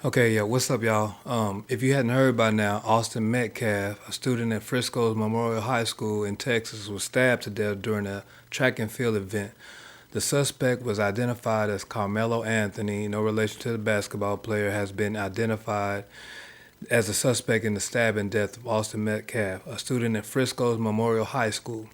Okay, yeah, what's up, y'all? If you hadn't heard by now, Austin Metcalf, a student at Frisco's Memorial High School in Texas, was stabbed to death during a track and field event. The suspect was identified as Carmelo Anthony. No relation to the basketball player has been identified as a suspect in the stab and death of Austin Metcalf, a student at Frisco's Memorial High School.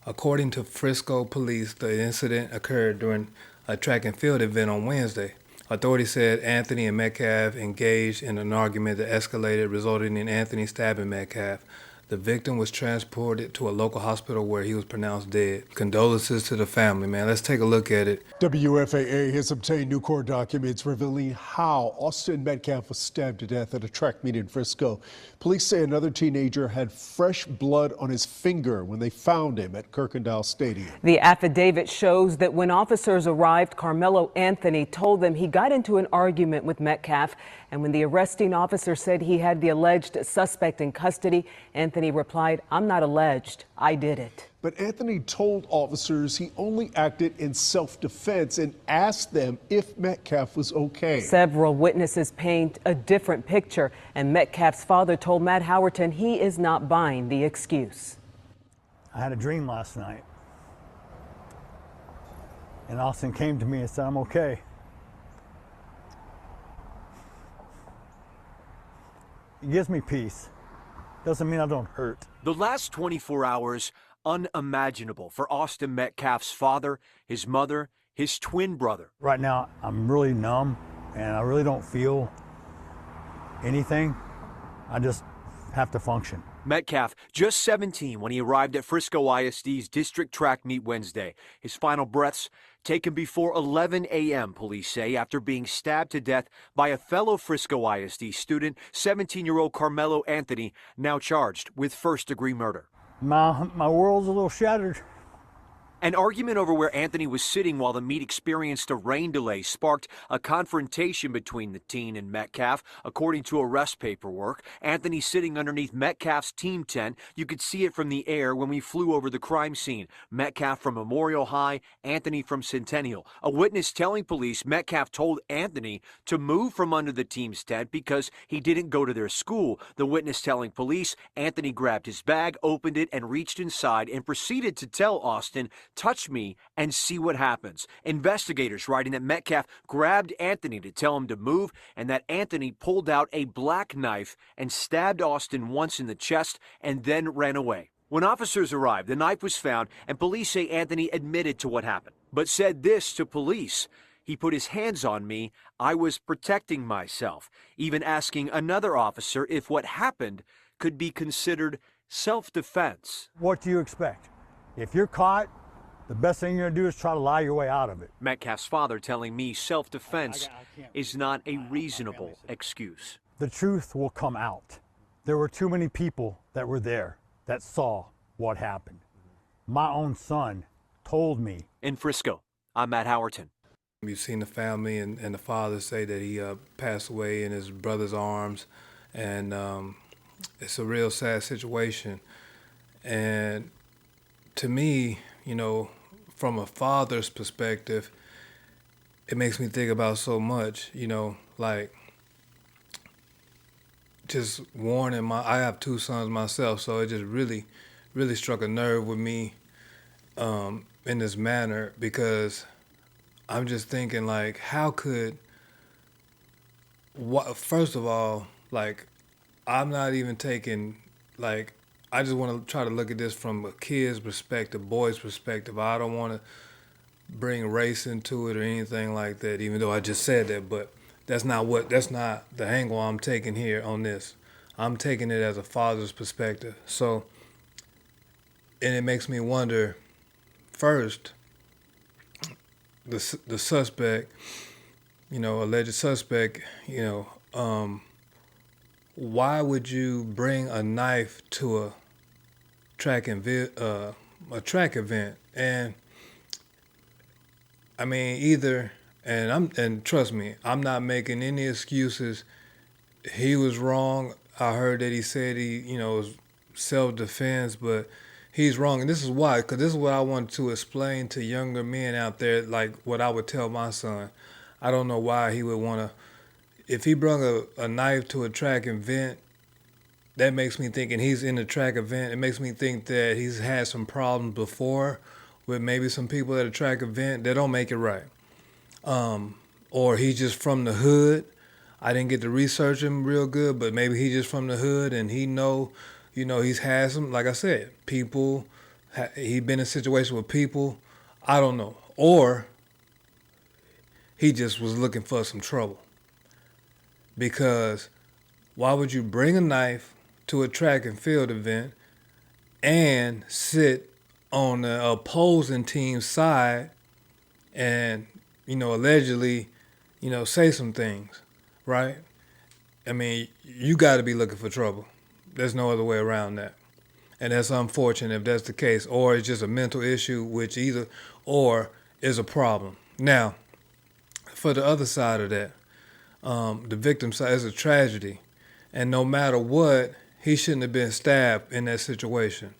According to Frisco police, the incident occurred during a track and field event on Wednesday. Authorities said Anthony and Metcalf engaged in an argument that escalated, resulting in Anthony stabbing Metcalf. The victim was transported to a local hospital where he was pronounced dead. Condolences to the family, man. Let's take a look at it. WFAA has obtained new court documents revealing how Austin Metcalf was stabbed to death at a track meet in Frisco. Police say another teenager had fresh blood on his finger when they found him at Kirkendall Stadium. The affidavit shows that when officers arrived, Carmelo Anthony told them he got into an argument with Metcalf, and when the arresting officer said he had the alleged suspect in custody, Anthony replied, "I'm not alleged, I did it." But Anthony told officers he only acted in self-defense and asked them if Metcalf was okay. Several witnesses paint a different picture, and Metcalf's father told Matt Howerton he is not buying the excuse. I had a dream last night, and Austin came to me and said, "I'm okay." It gives me peace. Doesn't mean I don't hurt. The last 24 hours, unimaginable for Austin Metcalf's father, his mother, his twin brother. Right now, I'm really numb, and I really don't feel anything. I just have to function. Metcalf, just 17 when he arrived at Frisco ISD's district track meet Wednesday. His final breaths taken before 11 a.m., police say, after being stabbed to death by a fellow Frisco ISD student, 17-year-old Carmelo Anthony, now charged with first-degree murder. My world's a little shattered. An argument over where Anthony was sitting while the meet experienced a rain delay sparked a confrontation between the teen and Metcalf. According to arrest paperwork, Anthony sitting underneath Metcalf's team tent. You could see it from the air when we flew over the crime scene. Metcalf from Memorial High, Anthony from Centennial. A witness telling police Metcalf told Anthony to move from under the team's tent because he didn't go to their school. The witness telling police Anthony grabbed his bag, opened it, and reached inside and proceeded to tell Austin, "Touch me and see what happens." Investigators writing that Metcalf grabbed Anthony to tell him to move and that Anthony pulled out a black knife and stabbed Austin once in the chest and then ran away. When officers arrived, the knife was found and police say Anthony admitted to what happened, but said this to police: "He put his hands on me. I was protecting myself," even asking another officer if what happened could be considered self-defense. What do you expect? If you're caught, the best thing you're going to do is try to lie your way out of it. Metcalf's father telling me self-defense is not a reasonable excuse. The truth will come out. There were too many people that were there that saw what happened. My own son told me. In Frisco, I'm Matt Howerton. You've seen the family and the father say that he passed away in his brother's arms, and it's a real sad situation. And to me, you know, from a father's perspective, it makes me think about so much, you know, like just warning I have two sons myself, so it just really struck a nerve with me in this manner, because I'm just thinking, like, how could, first of all, like, I'm not even taking, like, I just want to try to look at this from a kid's perspective, boy's perspective. I don't want to bring race into it or anything like that, even though I just said that, but that's not the angle I'm taking here on this. I'm taking it as a father's perspective. So, and it makes me wonder, first, the suspect, you know, alleged suspect, you know, why would you bring a knife to a track event? And I mean, and trust me, I'm not making any excuses. He was wrong. I heard that he said it was self-defense, but he's wrong. And this is why, because this is what I want to explain to younger men out there, like what I would tell my son. I don't know why he would want to if he brung a knife to a track event, that makes me think, and he's in the track event, it makes me think that he's had some problems before with maybe some people at a track event that don't make it right. Or he's just from the hood. I didn't get to research him real good, but maybe he's just from the hood and he know, he's had some, like I said, people, he been in a situation with people, I don't know. Or he just was looking for some trouble. Because why would you bring a knife to a track and field event and sit on the opposing team's side and, allegedly, say some things, right? I mean, you got to be looking for trouble. There's no other way around that. And that's unfortunate if that's the case. Or it's just a mental issue, which either or is a problem. Now, for the other side of that, the victim side is a tragedy. And no matter what, he shouldn't have been stabbed in that situation.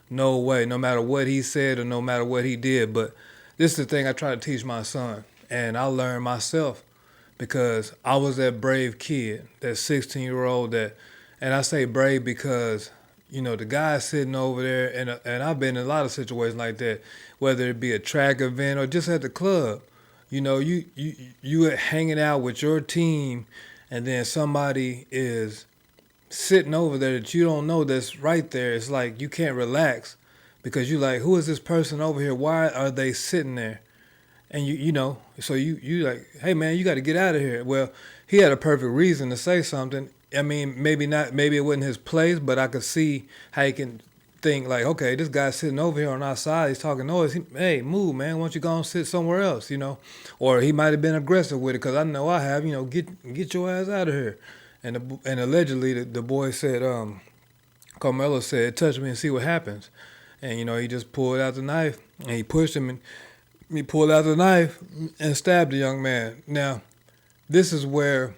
No way, no matter what he said or no matter what he did. But this is the thing I try to teach my son. And I learned myself because I was that brave kid, that 16-year-old and I say brave because, the guy sitting over there, and I've been in a lot of situations like that, whether it be a track event or just at the club. You hanging out with your team, and then somebody is sitting over there that you don't know that's right there. It's like you can't relax because you like, who is this person over here? Why are they sitting there? And so you like, hey man, you got to get out of here. Well, he had a perfect reason to say something. I mean, maybe not, maybe it wasn't his place, but I could see how he can think like, okay, this guy's sitting over here on our side, he's talking noise. Hey, move, man. Why don't you go and sit somewhere else, Or he might have been aggressive with it because I know I have, get your ass out of here. And allegedly the boy said, Carmelo said, touch me and see what happens. And, he just pulled out the knife and he pushed him and he pulled out the knife and stabbed the young man. Now, this is where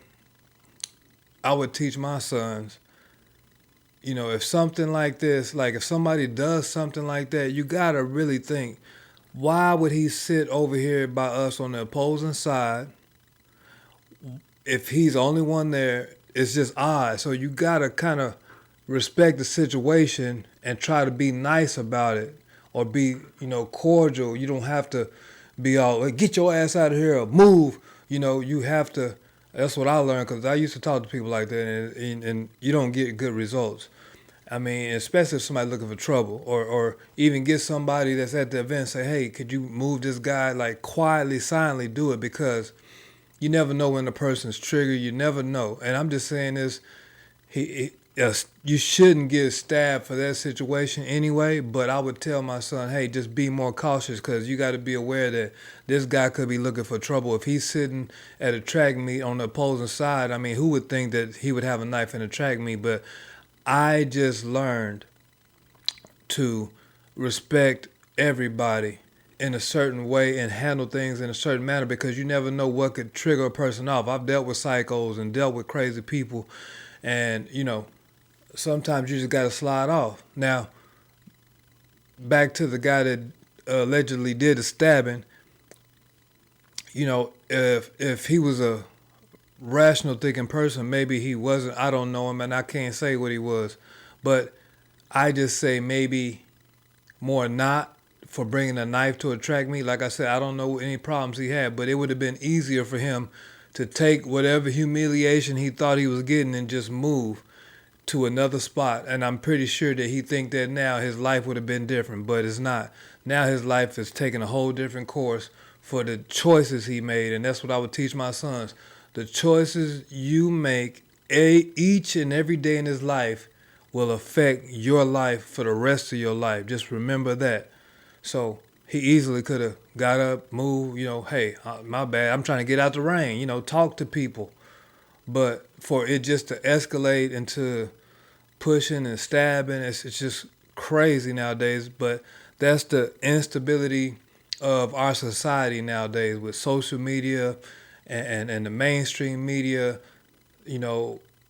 I would teach my sons, if something like this, like if somebody does something like that, you got to really think, why would he sit over here by us on the opposing side? If he's the only one there, it's just odd. So you got to kind of respect the situation and try to be nice about it or be, cordial. You don't have to be all, like, get your ass out of here or move. You have to, that's what I learned because I used to talk to people like that and you don't get good results. I mean, especially if somebody's looking for trouble or even get somebody that's at the event and say, hey, could you move this guy, like quietly, silently do it because you never know when the person's triggered. You never know. And I'm just saying this, you shouldn't get stabbed for that situation anyway, but I would tell my son, hey, just be more cautious because you got to be aware that this guy could be looking for trouble. If he's sitting at a track meet on the opposing side, I mean, who would think that he would have a knife in a track meet? But I just learned to respect everybody in a certain way and handle things in a certain manner because you never know what could trigger a person off. I've dealt with psychos and dealt with crazy people and, sometimes you just got to slide off. Now, back to the guy that allegedly did the stabbing, if he was a rational thinking person, maybe he wasn't. I don't know him and I can't say what he was. But I just say maybe more not for bringing a knife to a track meet. Like I said, I don't know any problems he had, but it would have been easier for him to take whatever humiliation he thought he was getting and just move to another spot. And I'm pretty sure that he think that now his life would have been different, but it's not. Now his life is taking a whole different course for the choices he made. And that's what I would teach my sons. The choices you make each and every day in his life will affect your life for the rest of your life. Just remember that. So he easily could have got up, moved, hey, my bad, I'm trying to get out the rain, talk to people. But for it just to escalate into pushing and stabbing, it's just crazy nowadays. But that's the instability of our society nowadays with social media and the mainstream media,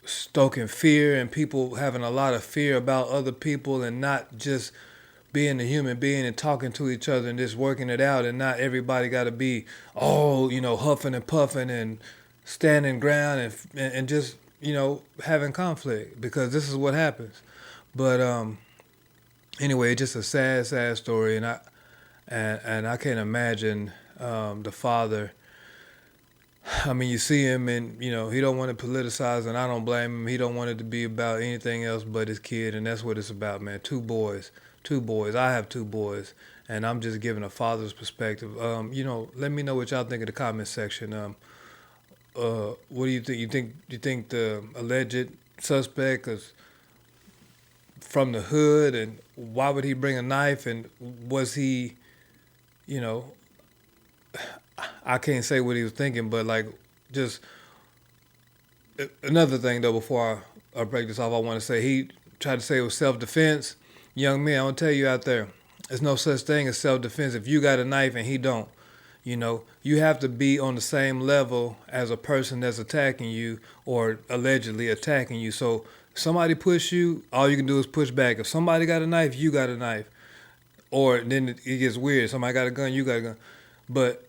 stoking fear and people having a lot of fear about other people and not just being a human being and talking to each other and just working it out. And not everybody got to be, huffing and puffing and standing ground and just, having conflict, because this is what happens. But anyway, it's just a sad, sad story, and I can't imagine the father. I mean, you see him, and he don't want to politicize, and I don't blame him. He don't want it to be about anything else but his kid, and that's what it's about, man. Two boys. I have two boys, and I'm just giving a father's perspective. Let me know what y'all think in the comment section. What do you think? You think the alleged suspect is from the hood, and why would he bring a knife? And was he, I can't say what he was thinking, but like, just another thing though. Before I break this off, I want to say he tried to say it was self-defense. Young men, I'm gonna tell you out there, there's no such thing as self-defense. If you got a knife and he don't, you have to be on the same level as a person that's attacking you or allegedly attacking you. So if somebody push you, all you can do is push back. If somebody got a knife, you got a knife. Or then it gets weird. Somebody got a gun, you got a gun. But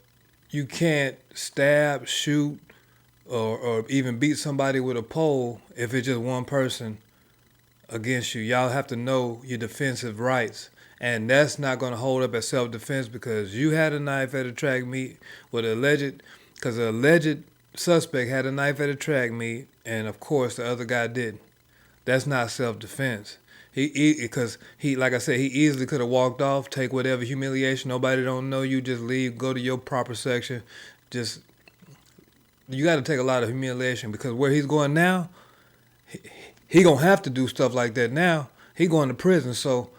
you can't stab, shoot, or even beat somebody with a pole if it's just one person against you. Y'all have to know your defensive rights. And that's not going to hold up as self-defense, because you had a knife at a track meet with because the alleged suspect had a knife at a track meet, and of course the other guy didn't. That's not self-defense. Because like I said, he easily could have walked off, take whatever humiliation. Nobody don't know you. Just leave, go to your proper section. You got to take a lot of humiliation, because where he's going now, he gonna have to do stuff like that now. He going to prison, so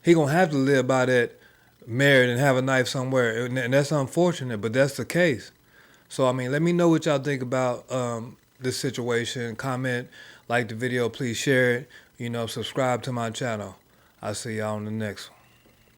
he gonna have to live by that, married and have a knife somewhere, and that's unfortunate, but that's the case. So I mean, let me know what y'all think about this situation. Comment, like the video, please share it. Subscribe to my channel. I'll see y'all on the next one.